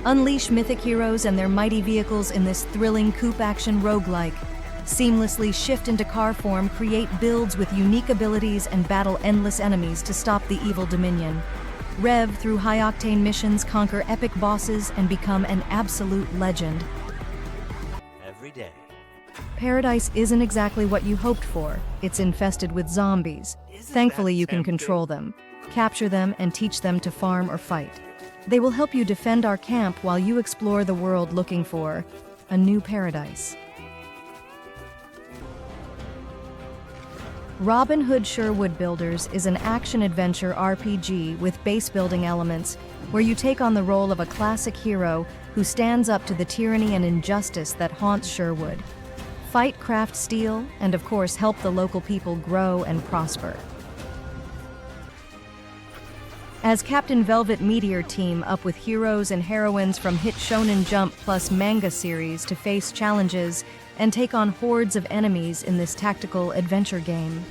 Unleash mythic heroes and their mighty vehicles in this thrilling coupe action roguelike. Seamlessly shift into car form, create builds with unique abilities, and battle endless enemies to stop the evil Dominion. Rev through high-octane missions, conquer epic bosses, and become an absolute legend. Every day. ParadiZe isn't exactly what you hoped for. It's infested with zombies. Thankfully, you can control them, capture them, and teach them to farm or fight. They will help you defend our camp while you explore the world looking for a new paradise. Robin Hood Sherwood Builders is an action-adventure RPG with base-building elements where you take on the role of a classic hero who stands up to the tyranny and injustice that haunts Sherwood. Fight, craft, steal, and of course help the local people grow and prosper. As Captain Velvet Meteor, team up with heroes and heroines from hit Shonen Jump plus manga series to face challenges and take on hordes of enemies in this tactical adventure game.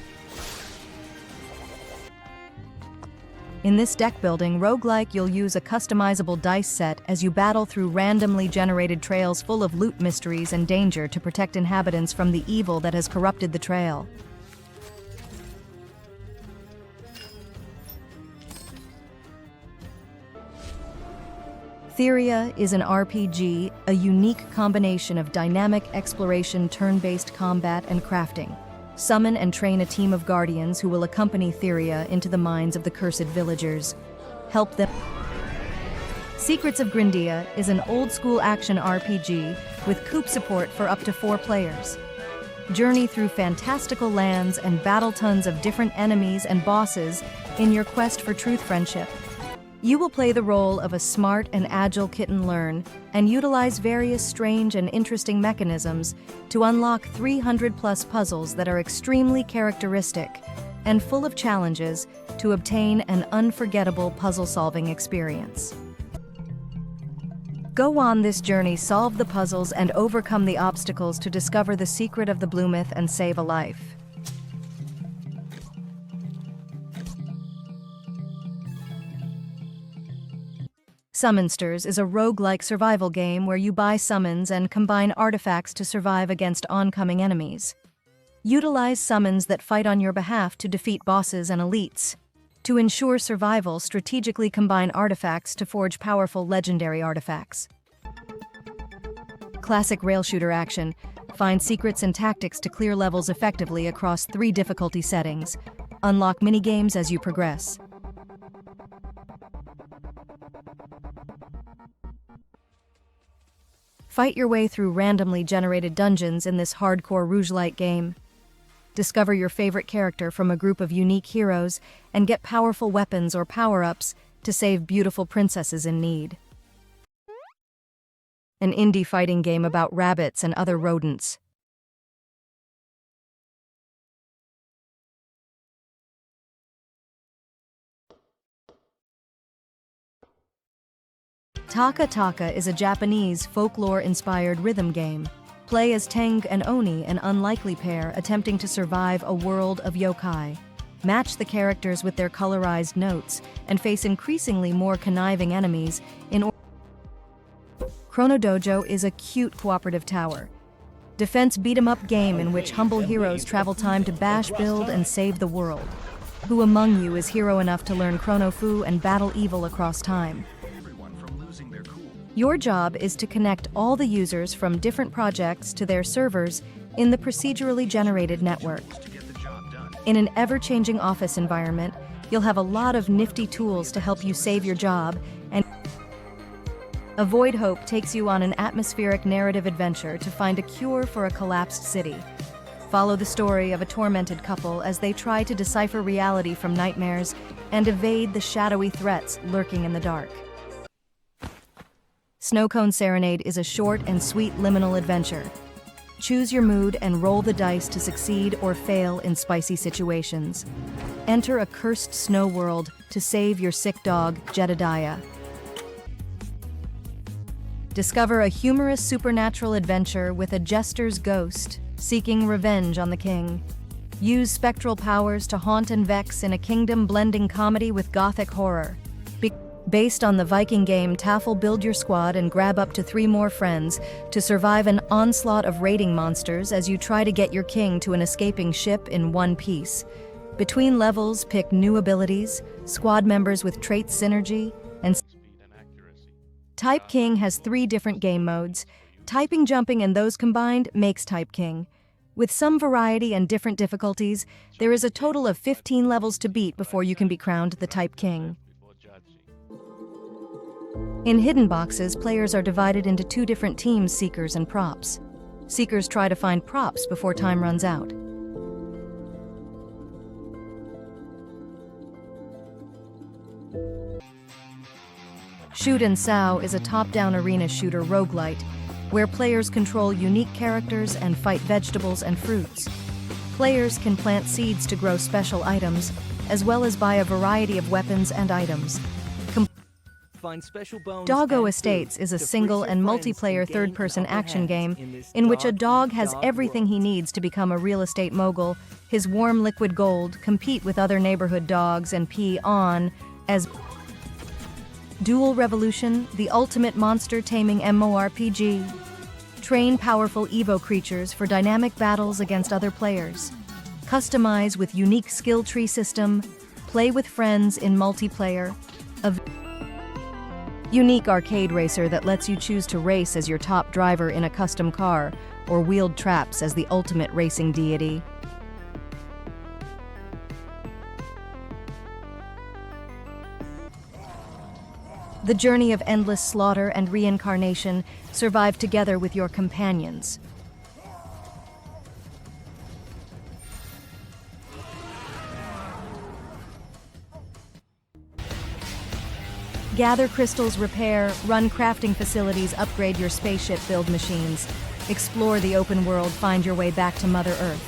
In this deck-building roguelike, you'll use a customizable dice set as you battle through randomly generated trails full of loot mysteries and danger to protect inhabitants from the evil that has corrupted the trail. Thyria is an RPG, a unique combination of dynamic exploration, turn-based combat, and crafting. Summon and train a team of guardians who will accompany Thyria into the minds of the cursed villagers. Help them. Secrets of Grindea is an old-school action RPG with coupe support for up to 4 players. Journey through fantastical lands and battle tons of different enemies and bosses in your quest for truth friendship. You will play the role of a smart and agile kitten learn and utilize various strange and interesting mechanisms to unlock 300+ puzzles that are extremely characteristic and full of challenges to obtain an unforgettable puzzle-solving experience. Go on this journey, solve the puzzles, and overcome the obstacles to discover the secret of the Bloomyth and save a life. Summonsters is a roguelike survival game where you buy summons and combine artifacts to survive against oncoming enemies. Utilize summons that fight on your behalf to defeat bosses and elites. To ensure survival, strategically combine artifacts to forge powerful legendary artifacts. Classic rail shooter action. Find secrets and tactics to clear levels effectively across 3 difficulty settings. Unlock minigames as you progress. Fight your way through randomly generated dungeons in this hardcore roguelike game. Discover your favorite character from a group of unique heroes and get powerful weapons or power-ups to save beautiful princesses in need. An indie fighting game about rabbits and other rodents. Taka Taka is a Japanese folklore-inspired rhythm game. Play as Teng and Oni, an unlikely pair attempting to survive a world of yokai. Match the characters with their colorized notes and face increasingly more conniving enemies in order. ChronoDojo is a cute cooperative tower defense beat-em-up game in which humble heroes travel time to bash, build, and save the world. Who among you is hero enough to learn Chrono Fu and battle evil across time? Your job is to connect all the users from different projects to their servers in the procedurally generated network. In an ever-changing office environment, you'll have a lot of nifty tools to help you save your job, and Avoid Hope takes you on an atmospheric narrative adventure to find a cure for a collapsed city. Follow the story of a tormented couple as they try to decipher reality from nightmares and evade the shadowy threats lurking in the dark. Snowcone Serenade is a short and sweet liminal adventure. Choose your mood and roll the dice to succeed or fail in spicy situations. Enter a cursed snow world to save your sick dog, Jedediah. Discover a humorous supernatural adventure with a jester's ghost, seeking revenge on the king. Use spectral powers to haunt and vex in a kingdom blending comedy with gothic horror. Based on the Viking game Tafl, build your squad and grab up to 3 more friends to survive an onslaught of raiding monsters as you try to get your king to an escaping ship in one piece. Between levels, pick new abilities, squad members with trait synergy, and Type King has 3 different game modes. Typing, jumping, and those combined makes Type King. With some variety and different difficulties, there is a total of 15 levels to beat before you can be crowned the Type King. In hidden boxes, players are divided into 2 different teams, Seekers and Props. Seekers try to find props before time runs out. Shoot and Sow is a top-down arena shooter roguelite, where players control unique characters and fight vegetables and fruits. Players can plant seeds to grow special items, as well as buy a variety of weapons and items. Find special bones Doggo and Estates food is a to single freeze your and friends multiplayer and gain third-person upper action hands game this in which a dog dog has dog everything he world. needs to become a real estate mogul, his warm liquid gold, compete with other neighborhood dogs, and pee on as Duel Revolution, the ultimate monster-taming MMORPG. Train powerful Evo creatures for dynamic battles against other players. Customize with unique skill tree system. Play with friends in multiplayer. A unique arcade racer that lets you choose to race as your top driver in a custom car, or wield traps as the ultimate racing deity. The journey of endless slaughter and reincarnation. Survive together with your companions. Gather crystals, repair, run crafting facilities, upgrade your spaceship, build machines. Explore the open world, find your way back to Mother Earth.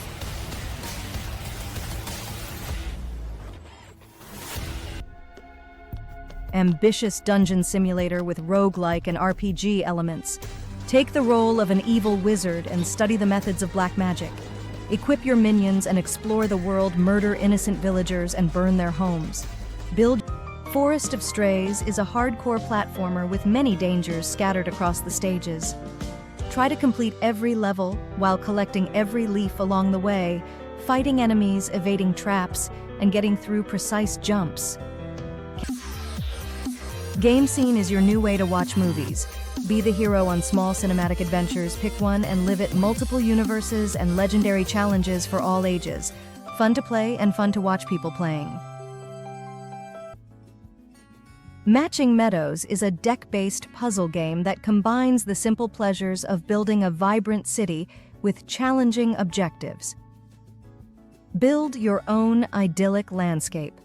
Ambitious dungeon simulator with roguelike and RPG elements. Take the role of an evil wizard and study the methods of black magic. Equip your minions and explore the world, murder innocent villagers and burn their homes. Build. Forest of Strays is a hardcore platformer with many dangers scattered across the stages. Try to complete every level while collecting every leaf along the way, fighting enemies, evading traps, and getting through precise jumps. GameCine is your new way to watch movies. Be the hero on small cinematic adventures, pick one and live it. Multiple universes and legendary challenges for all ages. Fun to play and fun to watch people playing. Matching Meadows is a deck-based puzzle game that combines the simple pleasures of building a vibrant city with challenging objectives. Build your own idyllic landscape.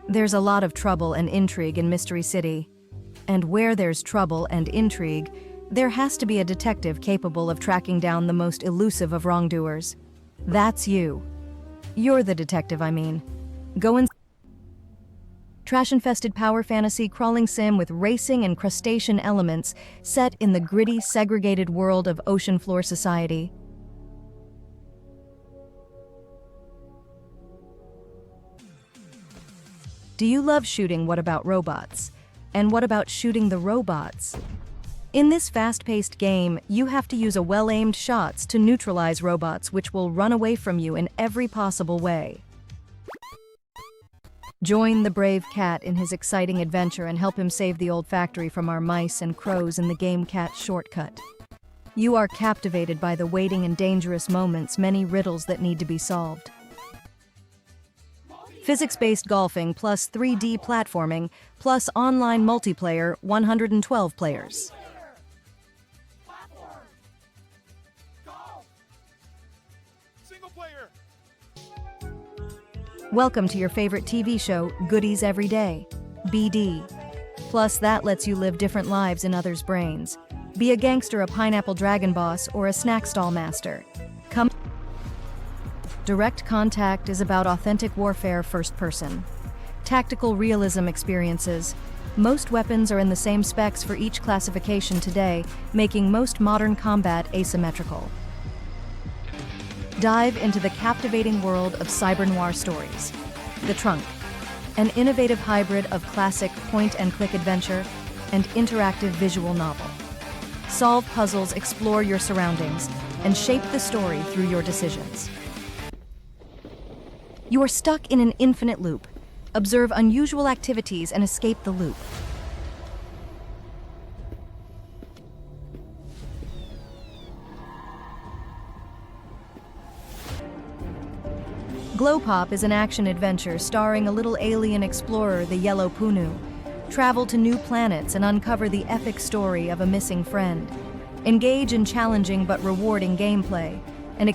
There's a lot of trouble and intrigue in Mystery City. And where there's trouble and intrigue, there has to be a detective capable of tracking down the most elusive of wrongdoers. That's you. You're the detective, I mean. Go and trash-infested power fantasy crawling sim with racing and crustacean elements set in the gritty, segregated world of ocean floor society. Do you love shooting? What about robots? And what about shooting the robots? In this fast-paced game, you have to use a well-aimed shots to neutralize robots which will run away from you in every possible way. Join the brave cat in his exciting adventure and help him save the old factory from our mice and crows in the Game Cat shortcut. You are captivated by the waiting and dangerous moments, many riddles that need to be solved. Physics-based golfing plus 3D platforming plus online multiplayer, 112 players. Welcome to your favorite TV show, Goodies Every Day, BD. Plus that lets you live different lives in others' brains. Be a gangster, a pineapple dragon boss, or a snack stall master. Come. Direct Contact is about authentic warfare first person. Tactical realism experiences. Most weapons are in the same specs for each classification today, making most modern combat asymmetrical. Dive into the captivating world of cyber noir stories. The Trunk. an innovative hybrid of classic point-and-click adventure and interactive visual novel. Solve puzzles, explore your surroundings, and shape the story through your decisions. You are stuck in an infinite loop. Observe unusual activities and escape the loop. Glowpop is an action-adventure starring a little alien explorer, the Yellow Punu. Travel to new planets and uncover the epic story of a missing friend. Engage in challenging but rewarding gameplay. An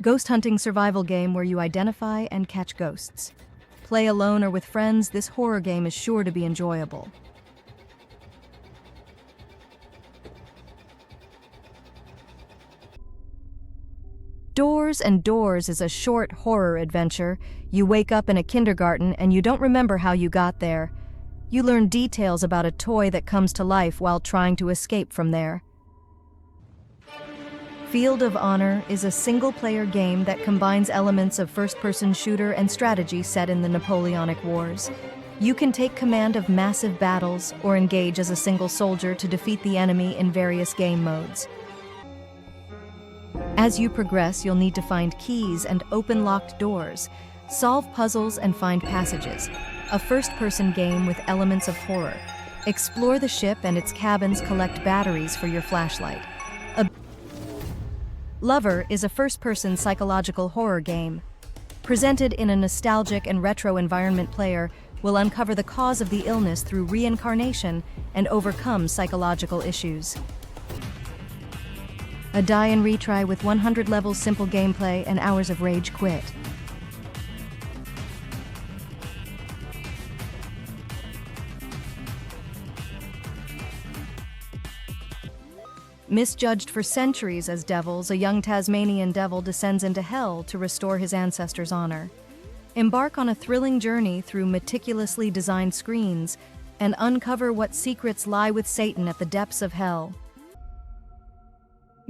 ghost hunting survival game where you identify and catch ghosts. Play alone or with friends, this horror game is sure to be enjoyable. Doors and Doors is a short horror adventure. You wake up in a kindergarten and you don't remember how you got there. You learn details about a toy that comes to life while trying to escape from there. Field of Honor is a single-player game that combines elements of first-person shooter and strategy set in the Napoleonic Wars. You can take command of massive battles or engage as a single soldier to defeat the enemy in various game modes. As you progress, you'll need to find keys and open locked doors, solve puzzles and find passages. A first-person game with elements of horror. Explore the ship and its cabins, collect batteries for your flashlight. Lover is a first-person psychological horror game. Presented in a nostalgic and retro environment, player will uncover the cause of the illness through reincarnation and overcome psychological issues. A die and retry with 100 levels, simple gameplay, and hours of rage quit. Misjudged for centuries as devils, a young Tasmanian devil descends into hell to restore his ancestors' honor. Embark on a thrilling journey through meticulously designed screens and uncover what secrets lie with Satan at the depths of hell.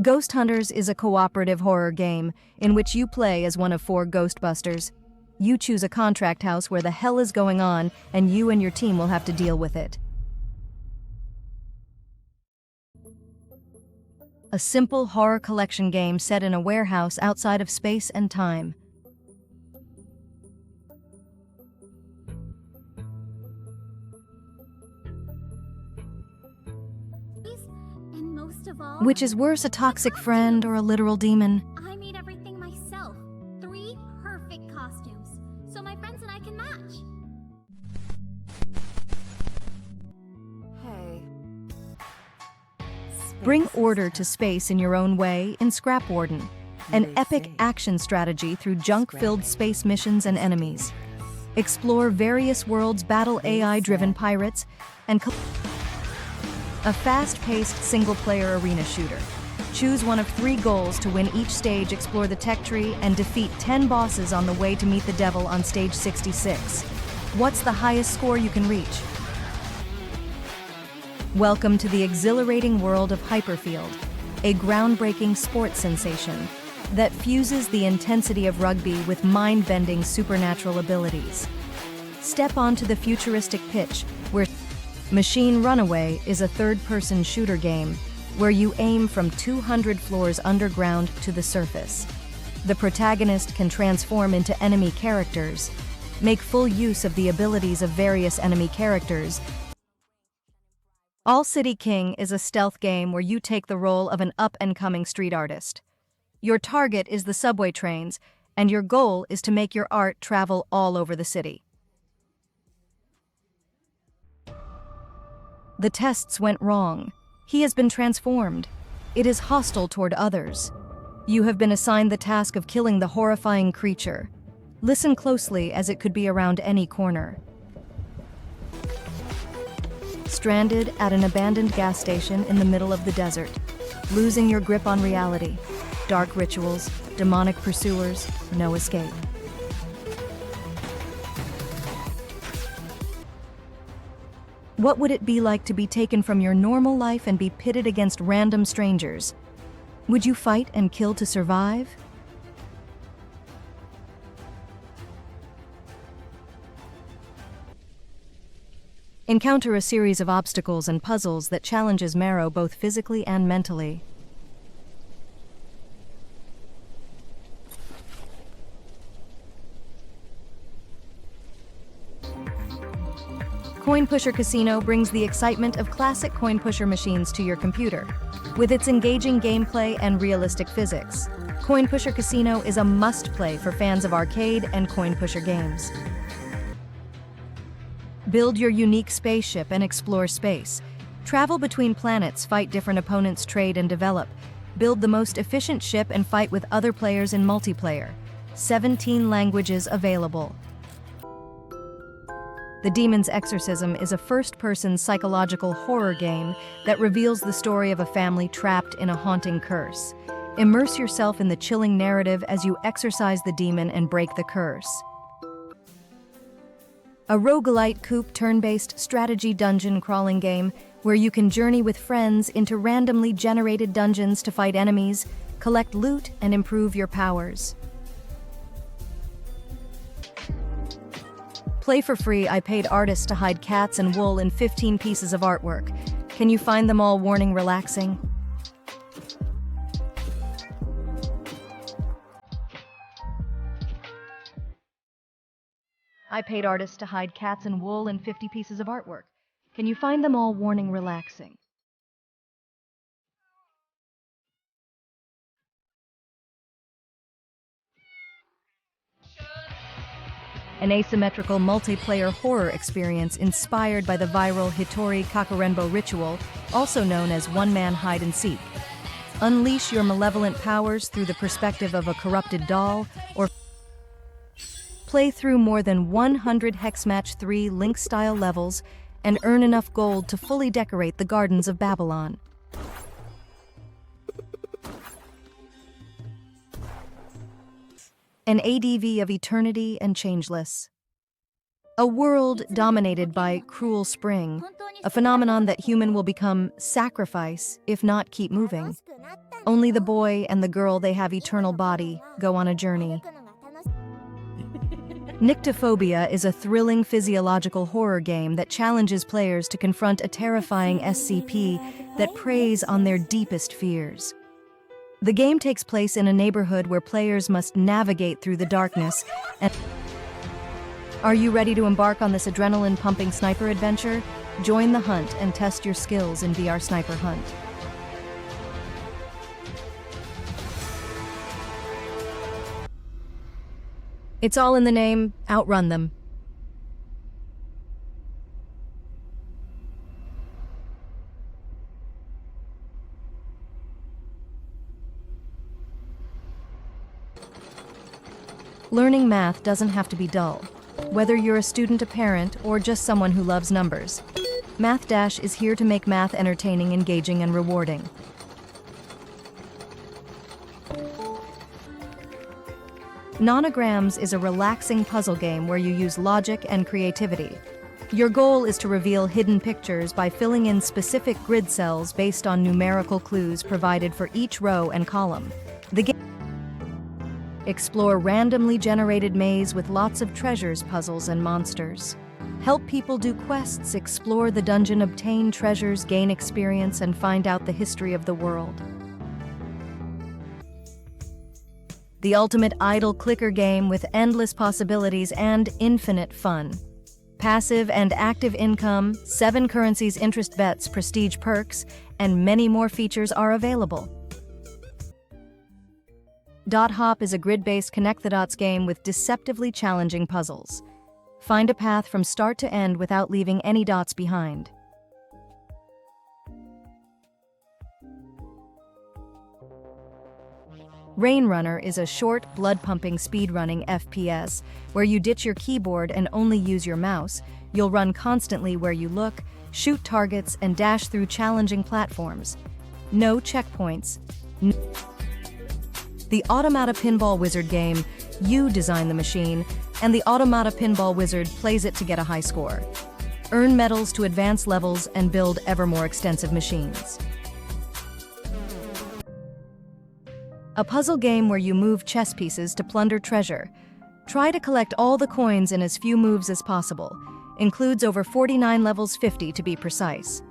Ghost Hunters is a cooperative horror game in which you play as one of 4 Ghostbusters. You choose a contract house where the hell is going on, and you and your team will have to deal with it. A simple horror collection game set in a warehouse outside of space and time. And most of all, Which is worse, a toxic friend or a literal demon? I made everything myself. 3 perfect costumes, so my friends and I can match. Hey. Bring order to space in your own way in Scrap Warden, an epic action strategy through junk-filled space missions and enemies. Explore various worlds, battle AI-driven pirates, and a fast-paced single-player arena shooter. Choose one of 3 goals to win each stage, explore the tech tree, and defeat 10 bosses on the way to meet the devil on stage 66. What's the highest score you can reach? Welcome to the exhilarating world of Hyperfield, a groundbreaking sports sensation that fuses the intensity of rugby with mind-bending supernatural abilities. Step onto the futuristic pitch, where Machine Runaway is a third-person shooter game where you aim from 200 floors underground to the surface. The protagonist can transform into enemy characters, make full use of the abilities of various enemy characters. All City King is a stealth game where you take the role of an up-and-coming street artist. Your target is the subway trains, and your goal is to make your art travel all over the city. The tests went wrong. He has been transformed. It is hostile toward others. You have been assigned the task of killing the horrifying creature. Listen closely, as it could be around any corner. Stranded at an abandoned gas station in the middle of the desert, losing your grip on reality. Dark rituals, demonic pursuers, no escape. What would it be like to be taken from your normal life and be pitted against random strangers? Would you fight and kill to survive? Encounter a series of obstacles and puzzles that challenges Marrow both physically and mentally. Coin Pusher Casino brings the excitement of classic coin pusher machines to your computer. With its engaging gameplay and realistic physics, Coin Pusher Casino is a must-play for fans of arcade and coin pusher games. Build your unique spaceship and explore space. Travel between planets, fight different opponents, trade and develop. Build the most efficient ship and fight with other players in multiplayer. 17 languages available. The Demon's Exorcism is a first-person psychological horror game that reveals the story of a family trapped in a haunting curse. Immerse yourself in the chilling narrative as you exorcise the demon and break the curse. A roguelite coupe turn-based strategy dungeon crawling game where you can journey with friends into randomly generated dungeons to fight enemies, collect loot, and improve your powers. Play for free. I paid artists to hide cats and wool in 15 pieces of artwork. Can you find them all warning relaxing? I paid artists to hide cats and wool in 50 pieces of artwork. Can you find them all warning relaxing? An asymmetrical multiplayer horror experience inspired by the viral Hitori Kakurenbo ritual, also known as one-man hide-and-seek. Unleash your malevolent powers through the perspective of a corrupted doll, or play through more than 100 Hexmatch 3 Link-style levels and earn enough gold to fully decorate the Gardens of Babylon. An ADV of eternity and changeless. A world dominated by cruel spring, a phenomenon that human will become sacrifice if not keep moving. Only the boy and the girl they have eternal body go on a journey. Nyctophobia is a thrilling physiological horror game that challenges players to confront a terrifying SCP that preys on their deepest fears. The game takes place in a neighborhood where players must navigate through the darkness and... Are you ready to embark on this adrenaline-pumping sniper adventure? Join the hunt and test your skills in VR Sniper Hunt. It's all in the name, Outrun Them. Learning math doesn't have to be dull. Whether you're a student, a parent, or just someone who loves numbers, Math Dash is here to make math entertaining, engaging, and rewarding. Nonograms is a relaxing puzzle game where you use logic and creativity. Your goal is to reveal hidden pictures by filling in specific grid cells based on numerical clues provided for each row and column. The game explore randomly generated maze with lots of treasures, puzzles, and monsters. Help people do quests, explore the dungeon, obtain treasures, gain experience, and find out the history of the world. The ultimate idle clicker game with endless possibilities and infinite fun. Passive and active income, 7 currencies, interest bets, prestige perks, and many more features are available. Dot Hop is a grid-based connect the dots game with deceptively challenging puzzles. Find a path from start to end without leaving any dots behind. Rain Runner is a short, blood-pumping speedrunning FPS where you ditch your keyboard and only use your mouse. You'll run constantly where you look, shoot targets, and dash through challenging platforms. No checkpoints. The Automata Pinball Wizard game, you design the machine, and the Automata Pinball Wizard plays it to get a high score. Earn medals to advance levels and build ever more extensive machines. A puzzle game where you move chess pieces to plunder treasure. Try to collect all the coins in as few moves as possible. Includes over 49 levels, 50 to be precise.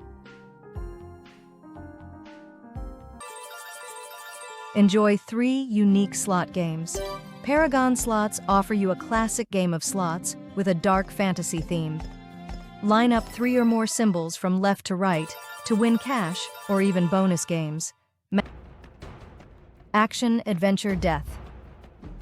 Enjoy 3 unique slot games. Paragon slots offer you a classic game of slots with a dark fantasy theme. Line up 3 or more symbols from left to right to win cash or even bonus games. Action, adventure, death.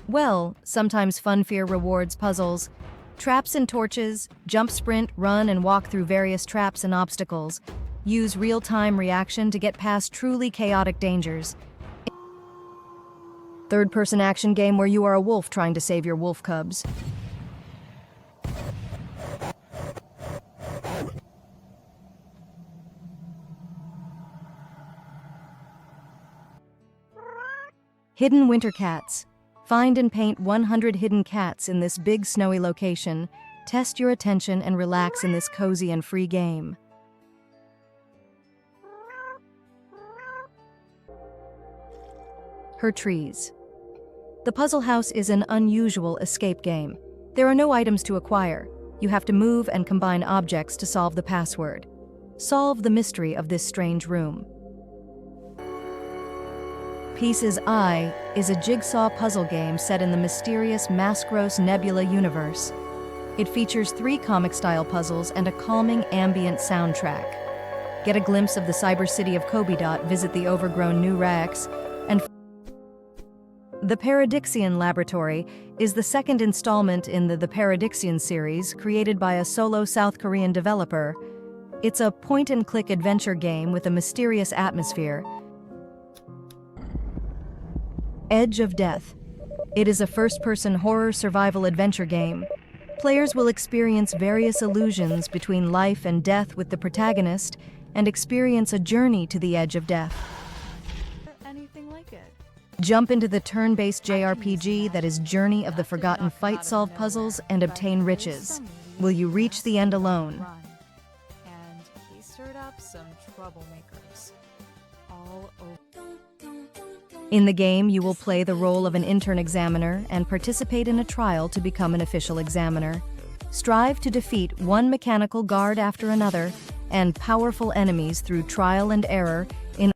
Well, sometimes fun fear rewards puzzles. Traps and torches, jump, sprint, run, and walk through various traps and obstacles. Use real-time reaction to get past truly chaotic dangers. Third-person action game where you are a wolf trying to save your wolf cubs. Hidden winter cats. Find and paint 100 hidden cats in this big snowy location. Test your attention and relax in this cozy and free game. Her trees. The puzzle house is an unusual escape game. There are no items to acquire. You have to move and combine objects to solve the password. Solve the mystery of this strange room. Pieces I is a jigsaw puzzle game set in the mysterious Masqueros Nebula universe. It features 3 comic-style puzzles and a calming ambient soundtrack. Get a glimpse of the cyber city of Kobidot, visit the overgrown New Rax, and The ParadiZe Laboratory is the second installment in the ParadiZe series, created by a solo South Korean developer. It's a point-and-click adventure game with a mysterious atmosphere. Edge of Death. It is a first-person horror survival adventure game. Players will experience various illusions between life and death with the protagonist and experience a journey to the edge of death. Anything like it? Jump into the turn-based JRPG that is Journey of the Forgotten. Fight, solve puzzles, and obtain riches. Will you reach the end alone? And he stirred up some troublemakers all over. In the game, you will play the role of an intern examiner and participate in a trial to become an official examiner. Strive to defeat one mechanical guard after another and powerful enemies through trial and error in